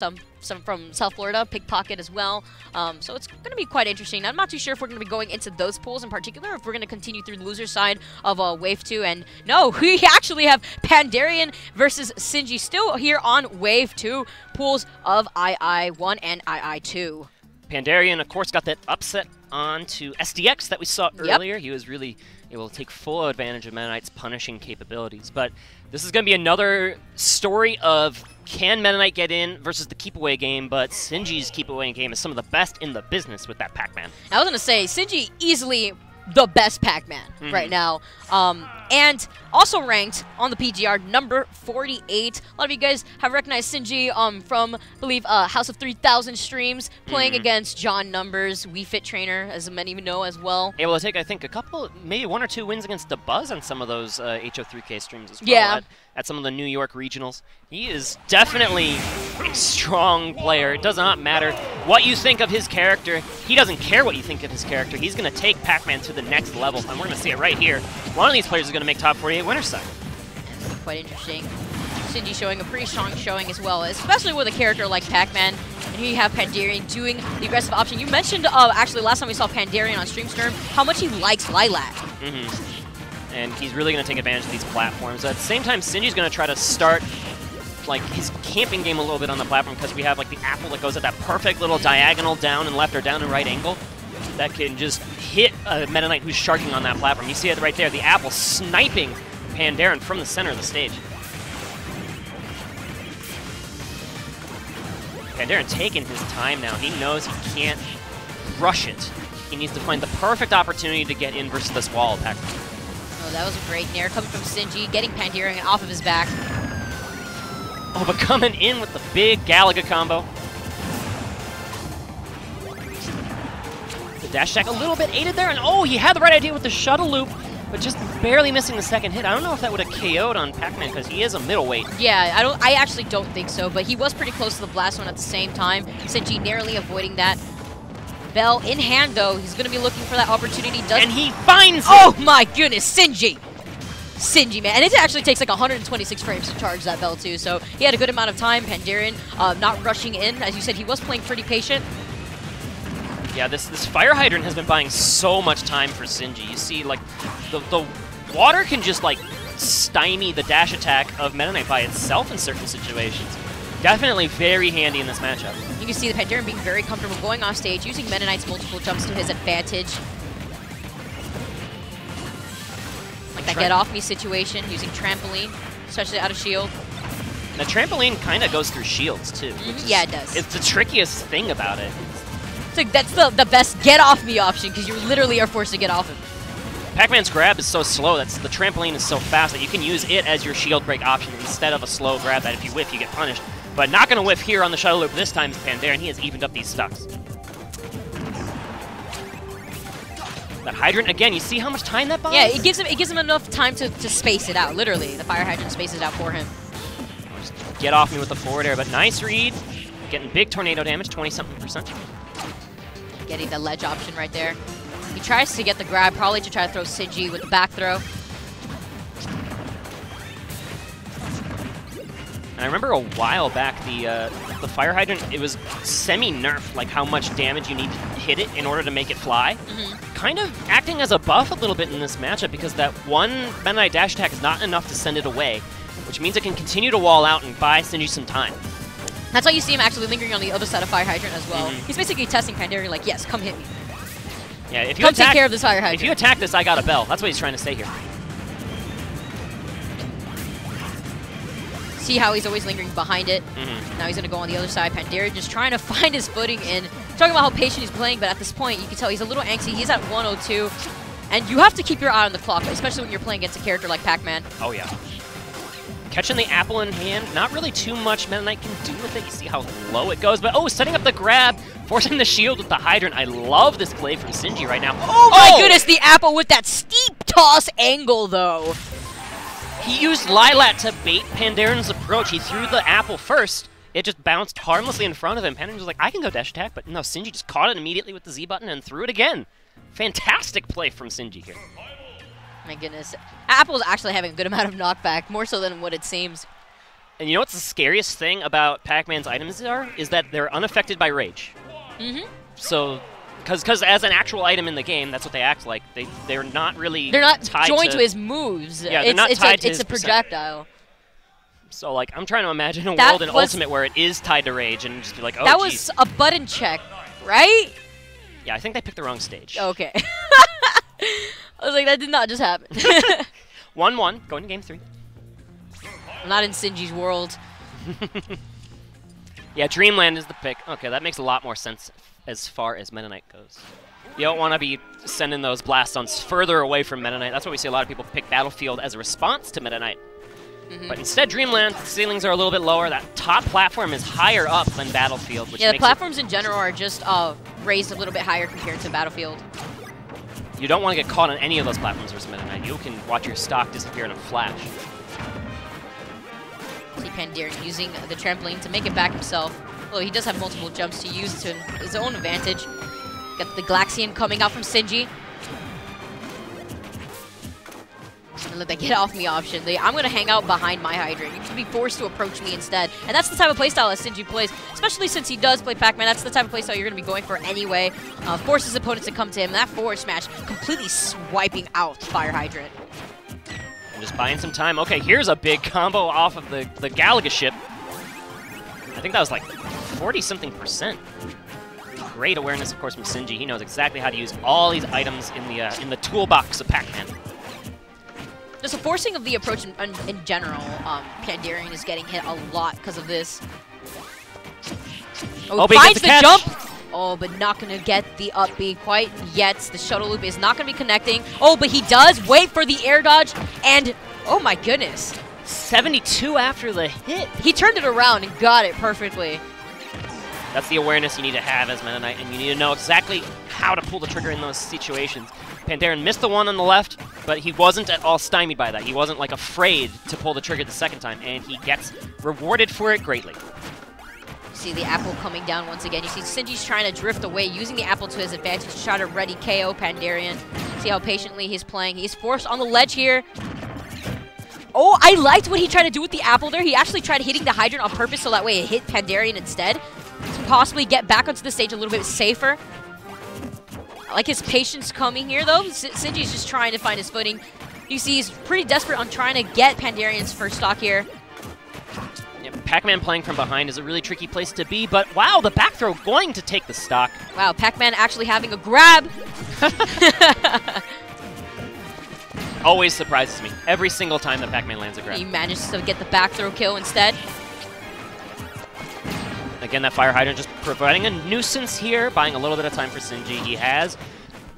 some from South Florida, Pickpocket as well. So it's going to be quite interesting. I'm not too sure if we're going to be going into those pools in particular, if we're going to continue through the loser side of Wave 2. And no, we actually have Pandarian versus Sinji still here on Wave 2 pools of II1 and II2. Pandarian, of course, got that upset onto SDX that we saw earlier. Yep. He was really able to take full advantage of Meta Knight's punishing capabilities. But this is going to be another story of can Meta Knight get in versus the keep-away game, but Sinji's keep-away game is some of the best in the business with that Pac-Man. I was going to say, Sinji easily the best Pac-Man right now. And also ranked on the PGR, number 48. A lot of you guys have recognized Sinji from, I believe, House of 3000 streams, playing against John Numbers, Wii Fit trainer, as many of you know as well. Able to take, I think, a couple, maybe 1 or 2 wins against the Buzz on some of those HO3K streams as well. Yeah. At some of the New York regionals. He is definitely a strong player. It does not matter what you think of his character. He doesn't care what you think of his character. He's going to take Pac-Man to the next level, and we're going to see it right here. One of these players is going to make top 48 winner side. Quite interesting. Sinji showing a pretty strong showing as well, especially with a character like Pac-Man. And here you have Pandarian doing the aggressive option. You mentioned, actually, last time we saw Pandarian on Streamstorm, how much he likes Lilac. And he's really going to take advantage of these platforms. At the same time, Sinji's going to try to start like his camping game a little bit on the platform because we have like the apple that goes at that perfect little diagonal down and left or down and right angle that can just hit a Meta Knight who's sharking on that platform. You see it right there, the apple sniping Pandarian from the center of the stage. Pandarian taking his time now. He knows he can't rush it. He needs to find the perfect opportunity to get in versus this wall attack. Oh, that was a great nair coming from Sinji, getting Pandarian off of his back. Oh, but coming in with the big Galaga combo. The dash attack a little bit aided there, and oh, he had the right idea with the shuttle loop, but just barely missing the second hit. I don't know if that would have KO'd on Pac-Man because he is a middleweight. Yeah, I actually don't think so, but he was pretty close to the blast one at the same time. Sinji narrowly avoiding that. Bell in hand, though. He's going to be looking for that opportunity. And he finds it! Oh, my goodness. Sinji! Sinji, man. And it actually takes like 126 frames to charge that Bell, too. So he had a good amount of time. Pandarian not rushing in. As you said, he was playing pretty patient. Yeah, this fire hydrant has been buying so much time for Sinji. You see, like, the water can just, like, stymie the dash attack of Meta Knight by itself in certain situations. Definitely very handy in this matchup. You can see the Pandarian being very comfortable going off stage, using Meta Knight's multiple jumps to his advantage. Like that get off me situation, using trampoline, especially out of shield. And the trampoline kind of goes through shields too. Yeah, it does. It's the trickiest thing about it. It's like that's the best get off me option because you literally are forced to get off him. Pac-Man's grab is so slow, the trampoline is so fast that you can use it as your shield break option instead of a slow grab that if you whiff, you get punished. But not going to whiff here on the shuttle loop this time is Pandarian. He has evened up these stocks. That hydrant, again, you see how much time that buys? Yeah, it gives him enough time to space it out, literally. The fire hydrant spaces out for him. Just get off me with the forward air, but nice read. Getting big tornado damage, 20-something%. Getting the ledge option right there. He tries to get the grab, probably to try to throw Sinji with the back throw. And I remember a while back, the fire hydrant, it was semi-nerfed, like how much damage you need to hit it in order to make it fly. Kind of acting as a buff a little bit in this matchup because that one Meta Knight dash attack is not enough to send it away, which means it can continue to wall out and buy Sinji some time. That's why you see him actually lingering on the other side of fire hydrant as well. He's basically testing Pandarian like, yes, come hit me. Yeah, if you come take care of this fire hydrant. If you attack this, I got a bell. That's what he's trying to say here. See how he's always lingering behind it. Now he's going to go on the other side. Pandarian just trying to find his footing and talking about how patient he's playing, but at this point, you can tell he's a little angsty. He's at 102, and you have to keep your eye on the clock, especially when you're playing against a character like Pac-Man. Oh, yeah. Catching the apple in hand, not really too much Meta Knight can do with it. You see how low it goes, but oh, setting up the grab, forcing the shield with the hydrant. I love this play from Sinji right now. Oh my goodness, the apple with that steep toss angle, though. He used Lilac to bait Pandarian's approach. He threw the apple first. It just bounced harmlessly in front of him. Pandarian was like, I can go dash attack, but no, Sinji just caught it immediately with the Z button and threw it again. Fantastic play from Sinji here. My goodness. Apple's actually having a good amount of knockback, more so than what it seems. And you know what's the scariest thing about Pac-Man's items is that they're unaffected by rage. Mm-hmm. So, because as an actual item in the game, that's what they act like. They're not really. They're not tied joined to his moves. Yeah, they're not tied to his It's a projectile. So, like, I'm trying to imagine a world in Ultimate where it is tied to rage and just be like, oh, that geez. was a button check, right? Yeah, I think they picked the wrong stage. Okay. I was like, that did not just happen. 1-1, going to game 3. I'm not in Sinji's world. Yeah, Dreamland is the pick. Okay, that makes a lot more sense as far as Meta Knight goes. You don't want to be sending those blast zones further away from Meta Knight. That's why we see a lot of people pick Battlefield as a response to Meta Knight. But instead, Dreamland, the ceilings are a little bit lower. That top platform is higher up than Battlefield, which yeah, the makes platforms in general are just raised a little bit higher compared to Battlefield. You don't want to get caught on any of those platforms versus Meta Knight. You can watch your stock disappear in a flash. See Pandarian using the trampoline to make it back himself. Although he does have multiple jumps to use to his own advantage. Got the Glaxian coming out from Sinji. And let that get off me option. I'm going to hang out behind my Hydrant. You can be forced to approach me instead. And that's the type of playstyle that Sinji plays, especially since he does play Pac-Man. That's the type of playstyle you're going to be going for anyway. Forces opponents to come to him. That forward smash completely swiping out Fire Hydrant. And just buying some time. Okay, here's a big combo off of the Galaga ship. I think that was like 40-something%. Great awareness, of course, from Sinji. He knows exactly how to use all these items in the toolbox of Pac-Man. Just a forcing of the approach in general. Pandarian is getting hit a lot because of this. Oh, he finds gets the jump! Oh, but not going to get the up B quite yet. The shuttle loop is not going to be connecting. Oh, but he does wait for the air dodge, and oh my goodness. 72 after the hit. He turned it around and got it perfectly. That's the awareness you need to have as Meta Knight, and you need to know exactly how to pull the trigger in those situations. Pandarian missed the one on the left, but he wasn't at all stymied by that. He wasn't, like, afraid to pull the trigger the second time, and he gets rewarded for it greatly. See the apple coming down once again. You see Sinji's trying to drift away, using the apple to his advantage to try to ready KO Pandarian. See how patiently he's playing. He's forced on the ledge here. Oh, I liked what he tried to do with the apple there. He actually tried hitting the hydrant on purpose so that way it hit Pandarian instead. To possibly get back onto the stage a little bit safer. I like his patience coming here, though. Sinji's just trying to find his footing. You see he's pretty desperate on trying to get Pandarian's first stock here. Yeah, Pac-Man playing from behind is a really tricky place to be, but wow, the back throw going to take the stock. Wow, Pac-Man actually having a grab. Always surprises me. Every single time that Pac-Man lands a grab. He manages to get the back throw kill instead. Again, that Fire Hydrant just providing a nuisance here, buying a little bit of time for Sinji. He has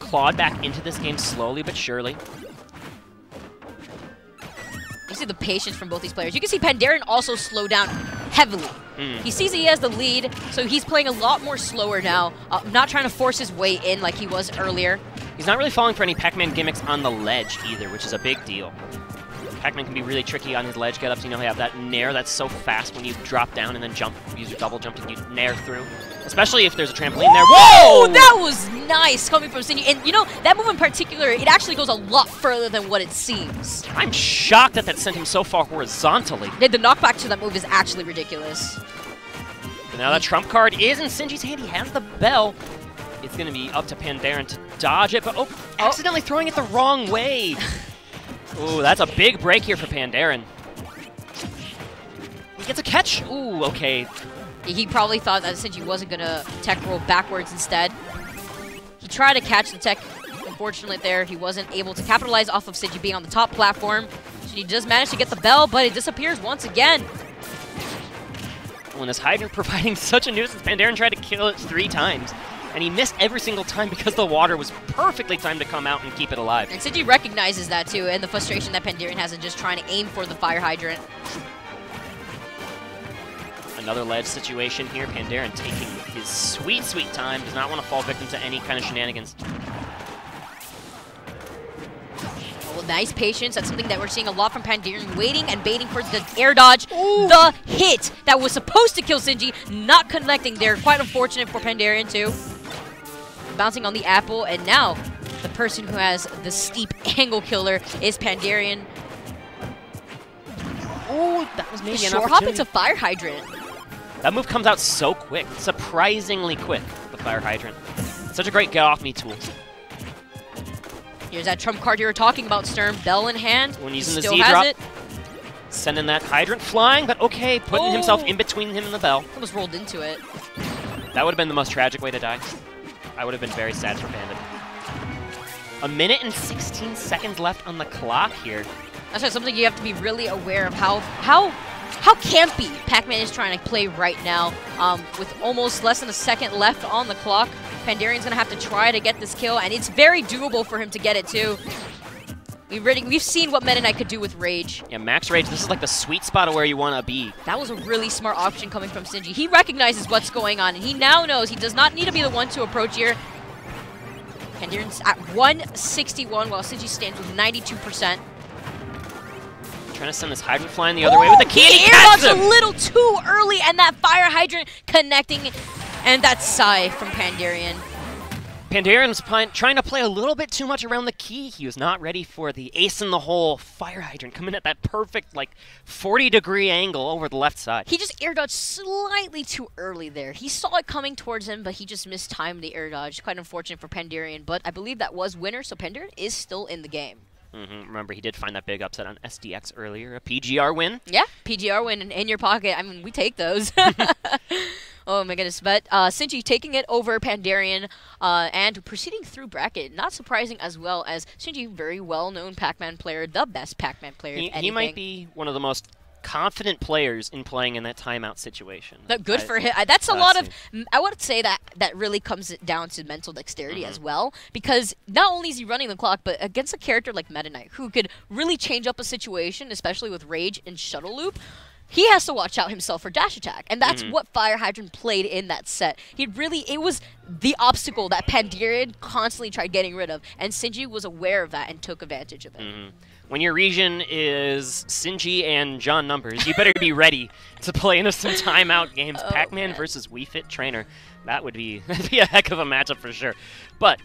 clawed back into this game slowly but surely. You see the patience from both these players. You can see Pandarian also slow down heavily. He sees he has the lead, so he's playing a lot more slower now, not trying to force his way in like he was earlier. He's not really falling for any Pac-Man gimmicks on the ledge either, which is a big deal. Pac-Man can be really tricky on his ledge get-ups. You know, you have that nair that's so fast when you drop down and then jump, use your double jump to nair through. Especially if there's a trampoline there. Whoa! That was nice coming from Sinji. And you know, that move in particular, it actually goes a lot further than what it seems. I'm shocked that that sent him so far horizontally. The knockback to that move is actually ridiculous. But now that trump card is in Sinji's hand. He has the bell. It's going to be up to Pandarian to dodge it, but accidentally throwing it the wrong way. Ooh, that's a big break here for Pandarian. He gets a catch. Ooh, okay. He probably thought that Sinji wasn't going to tech roll backwards instead. He tried to catch the tech. Unfortunately there, he wasn't able to capitalize off of Sinji being on the top platform. So he does manage to get the bell, but it disappears once again. When this hydrant providing such a nuisance, Pandarian tried to kill it 3 times. And he missed every single time because the water was perfectly timed to come out and keep it alive. And Sinji recognizes that too, and the frustration that Pandarian has in just trying to aim for the fire hydrant. Another ledge situation here. Pandarian taking his sweet, sweet time. Does not want to fall victim to any kind of shenanigans. Oh, nice patience. That's something that we're seeing a lot from Pandarian. Waiting and baiting for the air dodge. Ooh. The hit that was supposed to kill Sinji, not connecting there. Quite unfortunate for Pandarian too. Bouncing on the apple, and now the person who has the steep angle killer is Pandarian. Ooh, that was maybe an Short hop opportunity. into Fire Hydrant. That move comes out so quick, surprisingly quick, the Fire Hydrant. Such a great get-off-me tool. Here's that trump card you were talking about, Sturm. Bell in hand. When using the Still Z-drop, has it. sending that Hydrant flying, but okay, putting himself in between him and the Bell. Almost rolled into it. That would have been the most tragic way to die. I would have been very sad for Panda. 1 minute and 16 seconds left on the clock here. That's why something you have to be really aware of how campy Pac-Man is trying to play right now. With almost less than a second left on the clock, Pandarian's gonna have to try to get this kill, and it's very doable for him to get it too. We've seen what Meta Knight could do with Rage. Yeah, Max Rage, this is like the sweet spot of where you want to be. That was a really smart option coming from Sinji. He recognizes what's going on, and he now knows he does not need to be the one to approach here. Pandarian's at 161, while Sinji stands with 92%. Trying to send this Hydrant flying the other way with the key, and he air catches dodged him! a little too early, and that Fire Hydrant connecting, and that sigh from Pandarian. Pandarian's trying to play a little bit too much around the key. He was not ready for the ace in the hole Fire Hydrant coming at that perfect, like, 40-degree angle over the left side. He just air dodged slightly too early there. He saw it coming towards him, but he just mistimed the air dodge. Quite unfortunate for Pandarian, but I believe that was winner, so Pandarian is still in the game. Remember, he did find that big upset on SDX earlier, a PGR win. Yeah, PGR win in your pocket. I mean, we take those. Oh my goodness, but Sinji taking it over Pandarian and proceeding through bracket. Not surprising as well, as Sinji, very well-known Pac-Man player, the best Pac-Man player. He might be one of the most confident players in playing in that timeout situation. Good for him. That's a lot of, I would say that really comes down to mental dexterity as well, because not only is he running the clock, but against a character like Meta Knight, who could really change up a situation, especially with Rage and Shuttle Loop, he has to watch out himself for dash attack, and that's what Fire Hydrant played in that set. It was the obstacle that Pandarian constantly tried getting rid of, and Sinji was aware of that and took advantage of it. When your region is Sinji and John Numbers, you better be ready to play into some timeout games. Pac-Man versus Wii Fit Trainer. That'd be a heck of a matchup for sure. But